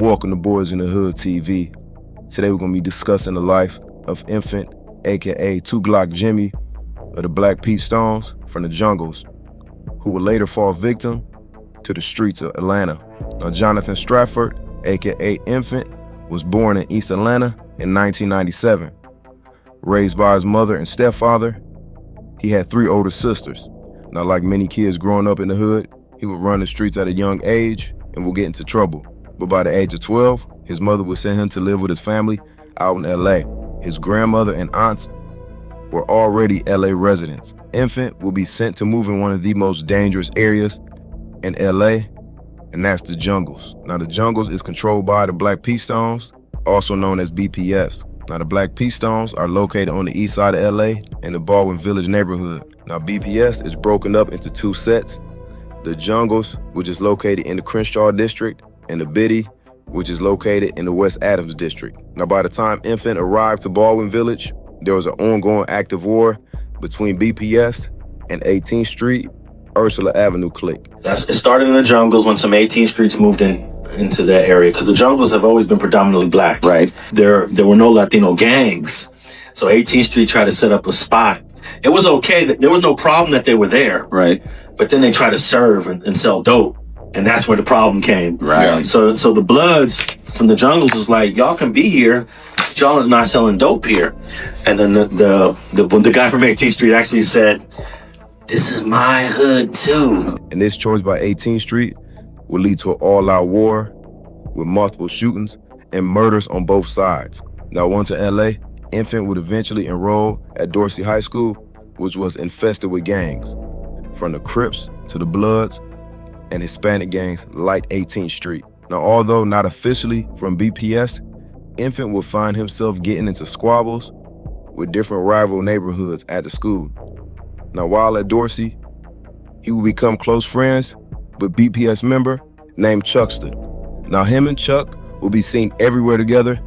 Welcome to Boys in the Hood TV. Today we're going to be discussing the life of Nfant, aka 2 Glock Jimmy of the Black Pete Stones from the jungles, who would later fall victim to the streets of Atlanta. Now, Jonathan Stratford, aka Nfant, was born in East Atlanta in 1997. Raised by his mother and stepfather, he had 3 older sisters. Now, like many kids growing up in the hood, he would run the streets at a young age and would get into trouble. But by the age of 12, his mother would send him to live with his family out in LA. His grandmother and aunts were already LA residents. Nfant will be sent to move in one of the most dangerous areas in LA, and that's the jungles. Now, the jungles is controlled by the Black Pete Stones, also known as BPS. Now, the Black Pete Stones are located on the east side of LA in the Baldwin Village neighborhood. Now, BPS is broken up into 2 sets. The jungles, which is located in the Crenshaw district, and the Biddy, which is located in the West Adams district. Now, by the time Nfant arrived to Baldwin Village, there was an ongoing active war between BPS and 18th Street, Ursula Avenue clique. It started in the jungles when some 18th Streets moved into that area, because the jungles have always been predominantly black. Right. There were no Latino gangs, so 18th Street tried to set up a spot. It was okay, there was no problem that they were there. Right. But then they tried to serve and sell dope. And that's where the problem came. Right. So the Bloods from the jungles was like, y'all can be here, but y'all are not selling dope here. And then the guy from 18th Street actually said, this is my hood too. And this choice by 18th Street would lead to an all-out war with multiple shootings and murders on both sides. Now, once in LA, Nfant would eventually enroll at Dorsey High School, which was infested with gangs, from the Crips to the Bloods, and Hispanic gangs like 18th Street. Now, although not officially from BPS, Nfant would find himself getting into squabbles with different rival neighborhoods at the school. Now, while at Dorsey, he would become close friends with BPS member named Chuckster. Now, him and Chuck will be seen everywhere together,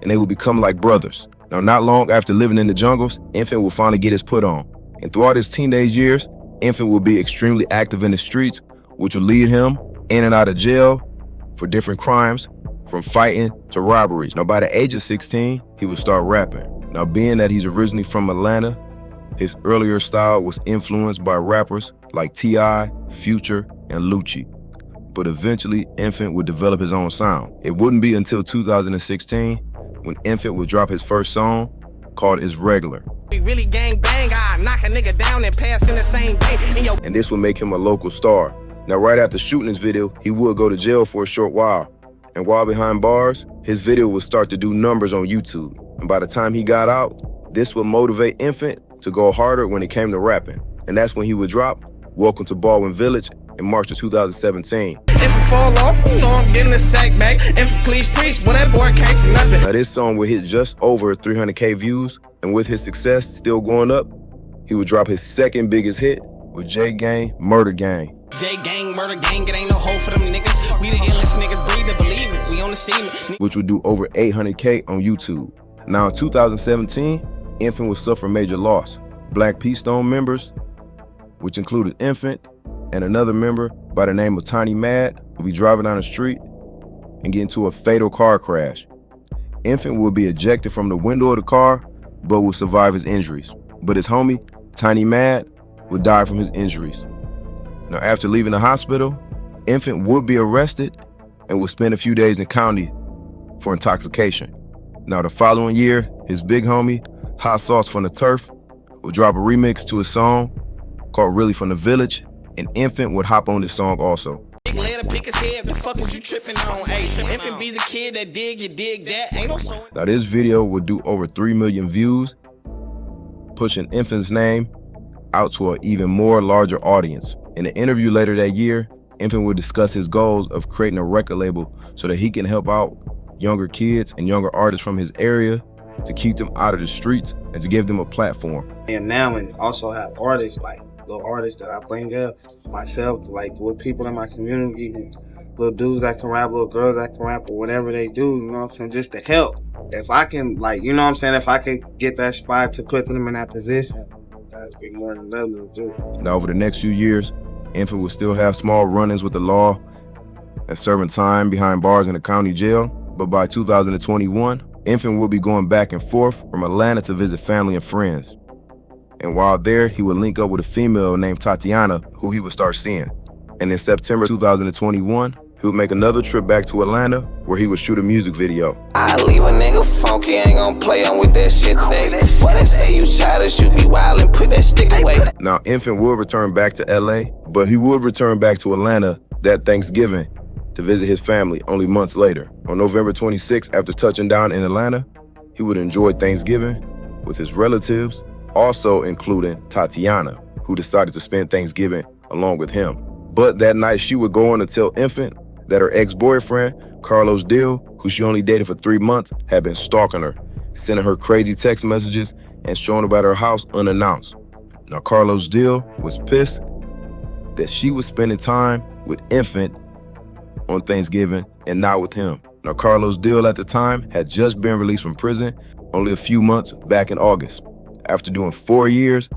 and they will become like brothers. Now, not long after living in the jungles, Nfant will finally get his put on. And throughout his teenage years, Nfant will be extremely active in the streets, which will lead him in and out of jail for different crimes, from fighting to robberies. Now, by the age of 16, he would start rapping. Now, being that he's originally from Atlanta, his earlier style was influenced by rappers like T.I., Future, and Lucci. But eventually, Nfant would develop his own sound. It wouldn't be until 2016 when Nfant would drop his first song called It's Regular. We really gang bang, I knock a nigga down and pass in the same day. And this would make him a local star. Now, right after shooting this video, he would go to jail for a short while. And while behind bars, his video would start to do numbers on YouTube. And by the time he got out, this would motivate Nfant to go harder when it came to rapping. And that's when he would drop Welcome to Baldwin Village in March of 2017. If it fall off, you know I'm getting the sack back. If it please preach, well, that boy came from nothing. Now, this song would hit just over 300K views. And with his success still going up, he would drop his second biggest hit with J Gang, Murder Gang. J Gang, Murder Gang, it ain't no hope for them niggas. We the illest niggas, breathe to believe it. We on the scene. Which would do over 800K on YouTube. Now, in 2017, Nfant would suffer major loss. Black Pete Stone members, which included Nfant and another member by the name of Tiny Mad, would be driving down the street and get into a fatal car crash. Nfant would be ejected from the window of the car, but would survive his injuries. But his homie, Tiny Mad, would die from his injuries. Now, after leaving the hospital, Nfant would be arrested and would spend a few days in county for intoxication. Now, the following year, his big homie, Hot Sauce from the Turf, would drop a remix to a song called Really From the Village, and Nfant would hop on this song also. Big lead pick his head, the fuck is you tripping on? Hey, Nfant be the kid that dig, you dig that. Ain't no song. Now, this video would do over 3 million views, pushing Nfant's name out to an even more larger audience. In an interview later that year, Nfant would discuss his goals of creating a record label so that he can help out younger kids and younger artists from his area to keep them out of the streets and to give them a platform. And now, and also have artists, like little artists that I bring up myself, like with people in my community, and little dudes that can rap, little girls that can rap, or whatever they do, you know what I'm saying, just to help. If I can, like, you know what I'm saying, if I could get that spot to put them in that position, that'd be more than lovely to do. Now, over the next few years, Nfant will still have small run-ins with the law and serving time behind bars in the county jail. But by 2021, Nfant would be going back and forth from Atlanta to visit family and friends. And while there, he would link up with a female named Tatiana, who he would start seeing. And in September 2021, he would make another trip back to Atlanta, where he would shoot a music video. I leave a nigga funky, ain't gon' play on with that shit today. What they say you childish, you be wild and put that stick away. Now, Nfant would return back to LA, but he would return back to Atlanta that Thanksgiving to visit his family only months later. On November 26th, after touching down in Atlanta, he would enjoy Thanksgiving with his relatives, also including Tatiana, who decided to spend Thanksgiving along with him. But that night, she would go on to tell Nfant that her ex-boyfriend, Carlos Dill, who she only dated for 3 months, had been stalking her, sending her crazy text messages and showing up at her house unannounced. Now, Carlos Dill was pissed that she was spending time with Nfant on Thanksgiving and not with him. Now, Carlos Dill at the time had just been released from prison only a few months back in August, after doing 4 years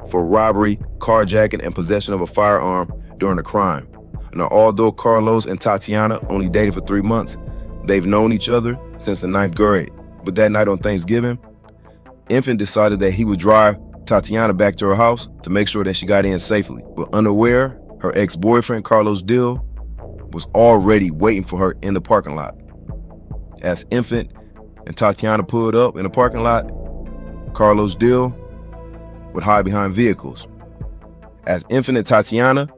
for robbery, carjacking, and possession of a firearm during the crime. Now, although Carlos and Tatiana only dated for 3 months, they've known each other since the 9th grade. But that night on Thanksgiving, Nfant decided that he would drive Tatiana back to her house to make sure that she got in safely. But unaware, her ex-boyfriend, Carlos Dill, was already waiting for her in the parking lot. As Nfant and Tatiana pulled up in the parking lot, Carlos Dill would hide behind vehicles. As Nfant and Tatiana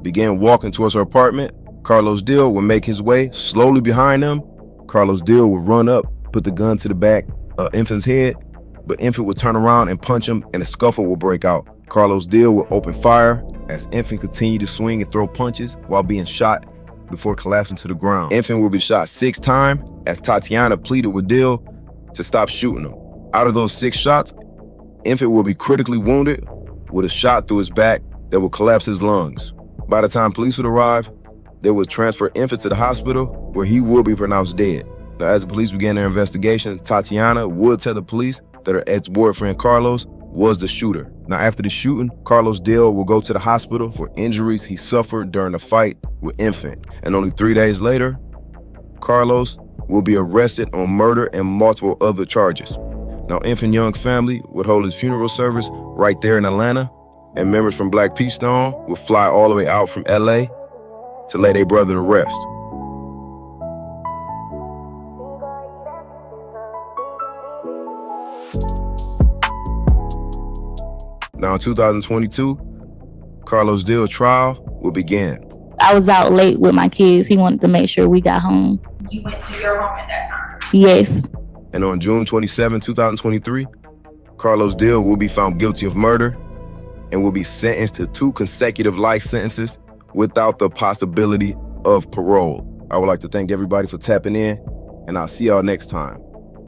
began walking towards her apartment, Carlos Dill would make his way slowly behind them. Carlos Dill would run up, put the gun to the back of Nfant's head, but Nfant would turn around and punch him, and a scuffle would break out. Carlos Dill would open fire as Nfant continued to swing and throw punches while being shot before collapsing to the ground. Nfant would be shot 6 times as Tatiana pleaded with Dill to stop shooting him. Out of those 6 shots, Nfant would be critically wounded with a shot through his back that would collapse his lungs. By the time police would arrive, they would transfer Nfant to the hospital where he would be pronounced dead. Now, as the police began their investigation, Tatiana would tell the police that her ex-boyfriend Carlos was the shooter. Now, after the shooting, Carlos Dill will go to the hospital for injuries he suffered during the fight with Nfant. And only 3 days later, Carlos will be arrested on murder and multiple other charges. Now, Nfant Young's family would hold his funeral service right there in Atlanta, and members from Black Peace Stone would fly all the way out from LA to lay their brother to rest. Now in 2022, Carlos Dill's trial will begin. I was out late with my kids. He wanted to make sure we got home. You went to your home at that time? Yes. And on June 27, 2023, Carlos Dill will be found guilty of murder and will be sentenced to 2 consecutive life sentences without the possibility of parole. I would like to thank everybody for tapping in, and I'll see y'all next time.